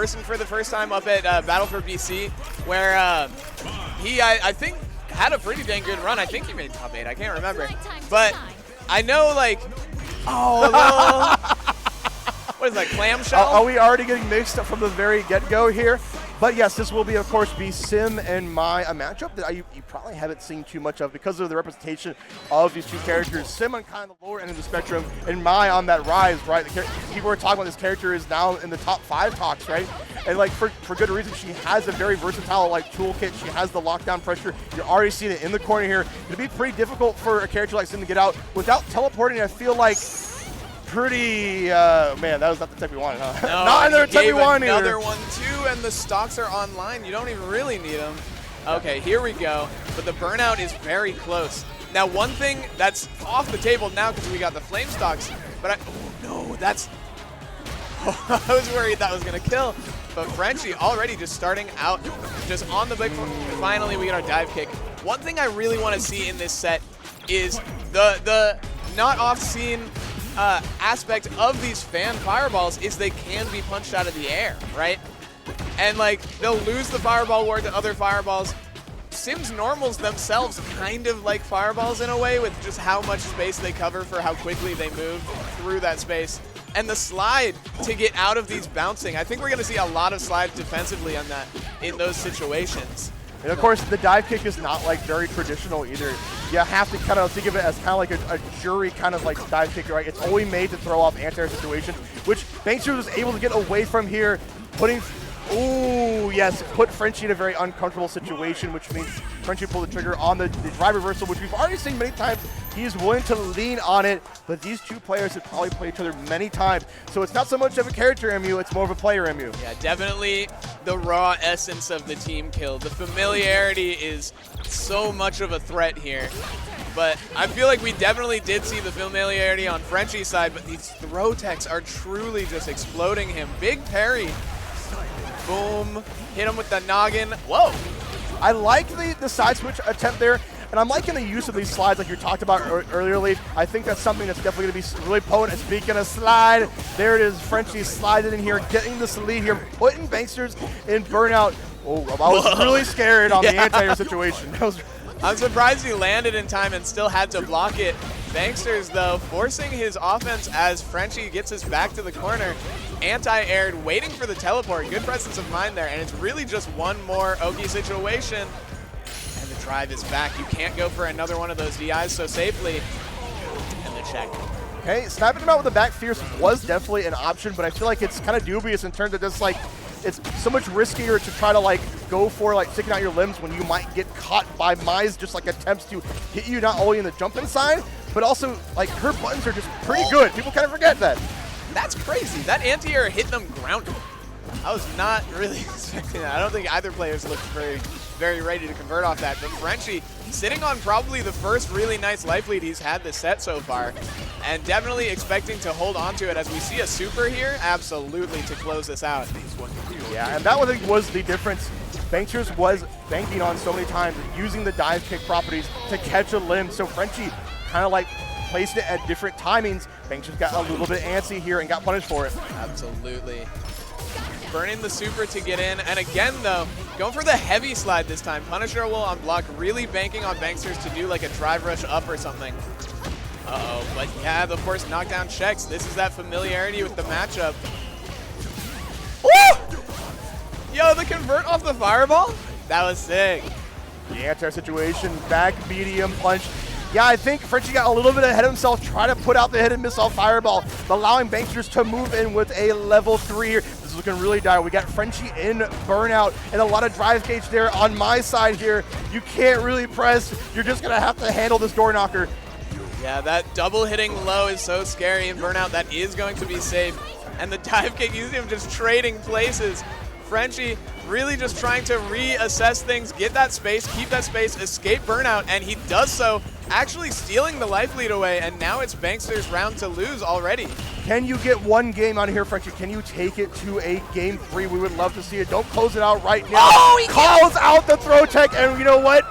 person for the first time up at Battle for BC, where he, I think, had a pretty dang good run. I think he made top 8. I can't remember. But I know, like, what is that, clamshell? Are we already getting mixed up from the very get-go here? But yes, this will be, of course, be Sim and Mai, a matchup that you probably haven't seen too much of because of the representation of these two characters. Sim on kind of the lower end of the spectrum, and Mai on that rise, right? People were talking about this character is now in the top 5 talks, right? And like for good reason, she has a very versatile like toolkit. She has the lockdown pressure. You're already seeing it in the corner here. It'd be pretty difficult for a character like Sim to get out without teleporting. I feel like pretty, man, that was not the type we wanted, huh? No, not another type we wanted either. Another one too, and the stocks are online. You don't even really need them. Okay, here we go. But the burnout is very close. Now, one thing that's off the table now because we got the flame stocks, but oh no, that's, I was worried that was gonna kill. But Frenchy already just starting out, just on the big, finally we get our dive kick. One thing I really want to see in this set is the not off-scene aspect of these fan fireballs is they can be punched out of the air, right? And like they'll lose the fireball war to other fireballs. Sim's normals themselves kind of like fireballs in a way with just how much space they cover for how quickly they move through that space. And the slide to get out of these bouncing. I think we're going to see a lot of slides defensively on that in those situations. And of course, the dive kick is not like very traditional either. You have to kind of think of it as kind of like a jury kind of like dive kick, right? It's only made to throw off anti-air situations, which Banksters was able to get away from here, putting, ooh, yes, put Frenchy in a very uncomfortable situation, which means Frenchy pulled the trigger on the drive reversal, which we've already seen many times. He is willing to lean on it, but these two players have probably played each other many times. So it's not so much of a character MU, it's more of a player MU. Yeah, definitely the raw essence of the team kill. The familiarity is so much of a threat here. But I feel like we definitely did see the familiarity on Frenchy's side, but these throw techs are truly just exploding him. Big parry. Boom. Hit him with the noggin. Whoa. I like the side switch attempt there. And I'm liking the use of these slides like you talked about earlier, Leaf. I think that's something that's definitely going to be really potent. And speaking of slide, there it is. Frenchy sliding in here, getting this lead here, putting Banksters in burnout. Oh, I was really scared on the anti-air situation. I'm surprised he landed in time and still had to block it. Banksters, though, forcing his offense as Frenchy gets his back to the corner. Anti-aired, waiting for the teleport. Good presence of mind there. And it's really just one more Oki situation. Drive is back. You can't go for another one of those DIs so safely. And the check. Okay, sniping him out with the back fierce was definitely an option, but I feel like it's kind of dubious in terms of just like, it's so much riskier to try to like go for like sticking out your limbs when you might get caught by Mai's just like attempts to hit you not only in the jumping side, but also like her buttons are just pretty good. People kind of forget that. That's crazy. That anti-air hit them grounded. I was not really expecting that. I don't think either players looked very ready to convert off that. But Frenchy sitting on probably the first really nice life lead he's had this set so far, and definitely expecting to hold on to it as we see a super here, absolutely, to close this out. Yeah, and that was the difference. Banksters was banking on so many times, using the dive kick properties to catch a limb. So Frenchy kind of like placed it at different timings. Banksters got a little bit antsy here and got punished for it. Absolutely. Burning the super to get in, and again though, going for the heavy slide this time. Punisher will unblock, really banking on Banksters to do like a drive rush up or something. Uh-oh, but yeah, of course, knockdown checks. This is that familiarity with the matchup. Woo! Yo, the convert off the fireball? That was sick. The anti-air situation, back medium punch. Yeah, I think Frenchy got a little bit ahead of himself, trying to put out the hidden missile fireball, allowing Banksters to move in with a level 3 here. This is looking really dire. We got Frenchy in burnout and a lot of drive gauge there on my side here. You can't really press. You're just going to have to handle this door knocker. Yeah, that double hitting low is so scary in burnout. That is going to be safe. And the dive kick, you see him just trading places. Frenchy really just trying to reassess things, get that space, keep that space, escape burnout, and he does so, actually stealing the life lead away, and now it's Banksters' round to lose already. Can you get one game out of here, Frenchy? Can you take it to a game 3? We would love to see it. Don't close it out right now. Oh, he calls out the throw tech, and you know what?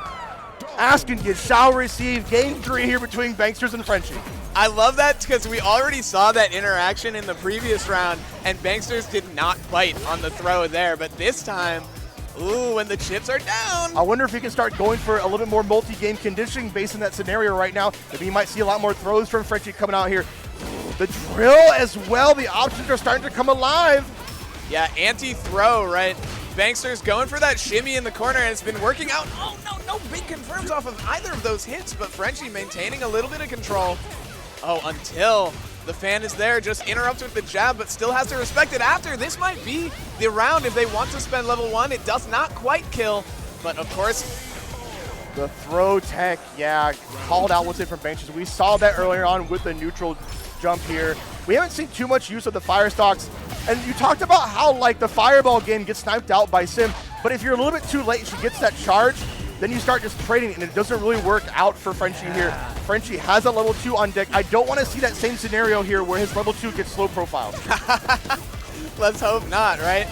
Ask and you shall receive. Game 3 here between Banksters and Frenchy. I love that because we already saw that interaction in the previous round, and banksters did not bite on the throw there, but this time, ooh, when the chips are down. I wonder if he can start going for a little bit more multi-game conditioning based on that scenario right now. Maybe you might see a lot more throws from Frenchy coming out here. The drill as well, the options are starting to come alive. Yeah, anti-throw, right? Banksters going for that shimmy in the corner, and it's been working out. Oh, no big confirms off of either of those hits, but Frenchy maintaining a little bit of control. Oh, until the fan is there, just interrupts with the jab, but still has to respect it after. This might be the round if they want to spend level 1. It does not quite kill, but of course, the throw tech, yeah, called out with it from Banksters. We saw that earlier on with the neutral jump here. We haven't seen too much use of the fire stocks. And you talked about how like the fireball game gets sniped out by Sim, but if you're a little bit too late and she gets that charge, then you start just trading and it doesn't really work out for Frenchy here. Frenchy has a level 2 on deck. I don't want to see that same scenario here where his level 2 gets slow profiled. Let's hope not, right?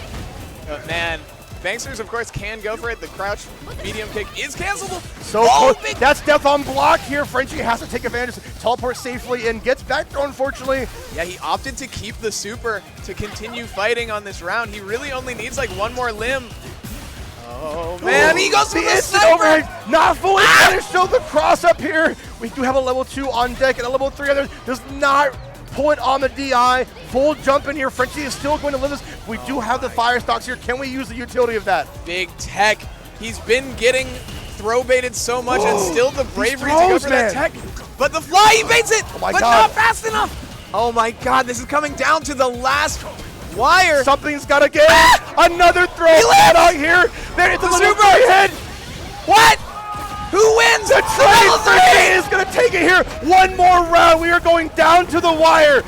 But man, banksters, of course, can go for it. The crouch medium kick is cancelable. So close. That's death on block here. Frenchy has to take advantage, teleport safely, and gets back throw, unfortunately. Yeah, he opted to keep the super to continue fighting on this round. He really only needs like one more limb. Oh, man, he goes for the instant sniper. overhead. Not fully finished, so the cross up here. We do have a level 2 on deck and a level 3 other. Does not pull it on the DI. Full jump in here. Frenchy is still going to live this. We do have the fire stocks here. Can we use the utility of that? Big tech. He's been getting throw baited so much and still the bravery to go for that tech. But the fly, he baits it, but not fast enough. Oh my God, this is coming down to the last wire. Something's got to get another throw out here. There, it's a super hit. What? Who wins? The Frenchy is going to take it here. One more round. We are going down to the wire.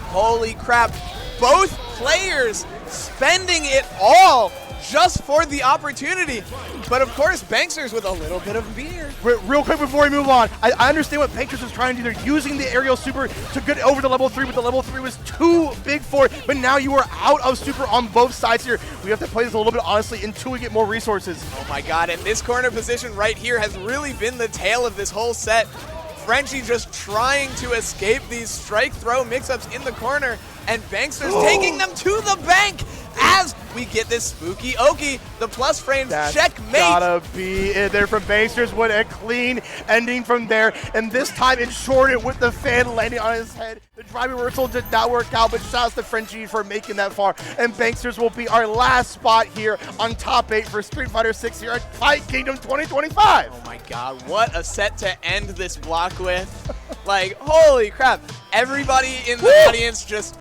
Holy crap. Both players spending it all just for the opportunity. But of course, Banksters with a little bit of beer. Real quick before we move on, I understand what Banksters is trying to do. They're using the aerial super to get over the level 3, but the level 3 was too big for it. But now you are out of super on both sides here. We have to play this a little bit honestly until we get more resources. Oh my God, and this corner position right here has really been the tale of this whole set. Frenchy just trying to escape these strike throw mix-ups in the corner, and Banksters taking them to the bank as we get this spooky Oki. The plus frames checkmate. Gotta be in there from Banksters. What a clean ending from there. And this time it shorted with the fan landing on his head. The drive reversal did not work out, but shouts to Frenchy for making that far. And Banksters will be our last spot here on top 8 for Street Fighter 6 here at Fight Kingdom 2025. Oh my God, what a set to end this block with. Like, holy crap. Everybody in the audience just